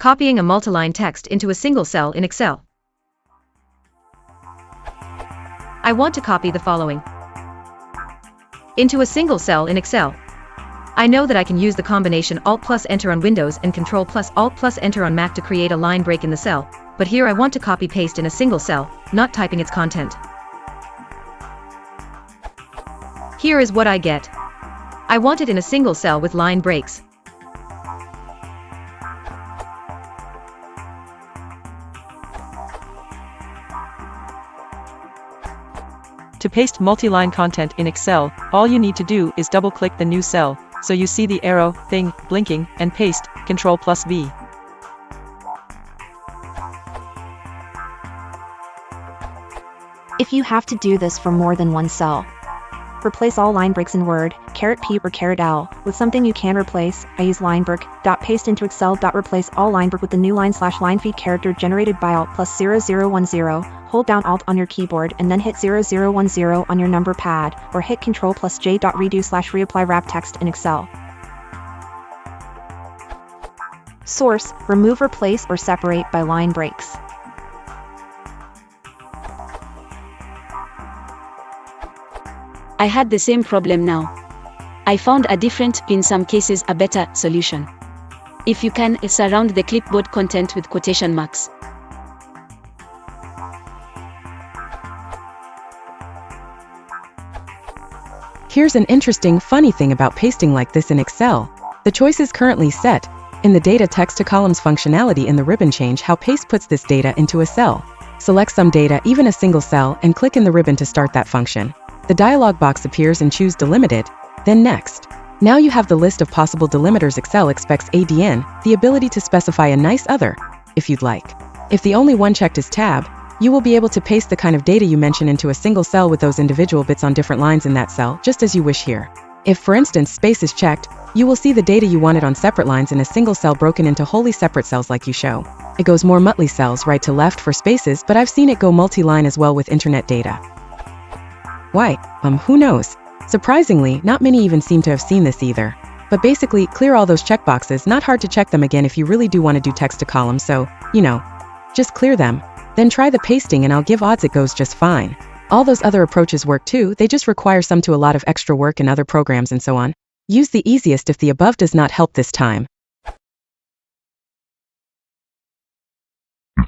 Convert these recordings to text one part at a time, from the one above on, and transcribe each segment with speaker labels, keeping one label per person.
Speaker 1: Copying a multiline text into a single cell in Excel. I want to copy the following into a single cell in Excel. I know that I can use the combination Alt plus Enter on Windows and Control plus Alt plus Enter on Mac to create a line break in the cell, but here I want to copy paste in a single cell, not typing its content. Here is what I get. I want it in a single cell with line breaks.
Speaker 2: To paste multi-line content in Excel, all you need to do is double-click the new cell, so you see the arrow thing blinking, and paste, Ctrl plus V.
Speaker 3: If you have to do this for more than one cell, replace all line breaks in Word, P or L, with something you can replace. I use linebreak. Paste into Excel. Replace all linebreak with the new line/line feed character generated by Alt plus 0010. Hold down Alt on your keyboard and then hit 0010 on your number pad, or hit Ctrl plus J. Redo/reapply wrap text in Excel. Source: remove, replace, or separate by line breaks.
Speaker 4: I had the same problem now. I found a different, in some cases a better, solution. If you can, surround the clipboard content with quotation marks.
Speaker 5: Here's an interesting, funny thing about pasting like this in Excel. The choice is currently set. In the Data Text to Columns functionality in the ribbon, change how paste puts this data into a cell. Select some data, even a single cell, and click in the ribbon to start that function. The dialog box appears and choose Delimited, then Next. Now you have the list of possible delimiters. Excel expects ADN, the ability to specify a nice other, if you'd like. If the only one checked is Tab, you will be able to paste the kind of data you mention into a single cell with those individual bits on different lines in that cell, just as you wish here. If, for instance, Space is checked, you will see the data you wanted on separate lines in a single cell broken into wholly separate cells like you show. It goes more Multiline cells right to left for spaces, but I've seen it go multi-line as well with internet data. Why? Who knows? Surprisingly, not many even seem to have seen this either. But basically, clear all those checkboxes. Not hard to check them again if you really do want to do text to columns, so, just clear them. Then try the pasting and I'll give odds it goes just fine. All those other approaches work too, they just require a lot of extra work in other programs and so on. Use the easiest if the above does not help this time.
Speaker 6: If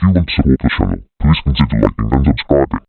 Speaker 6: you want to support the channel, please consider liking and subscribing.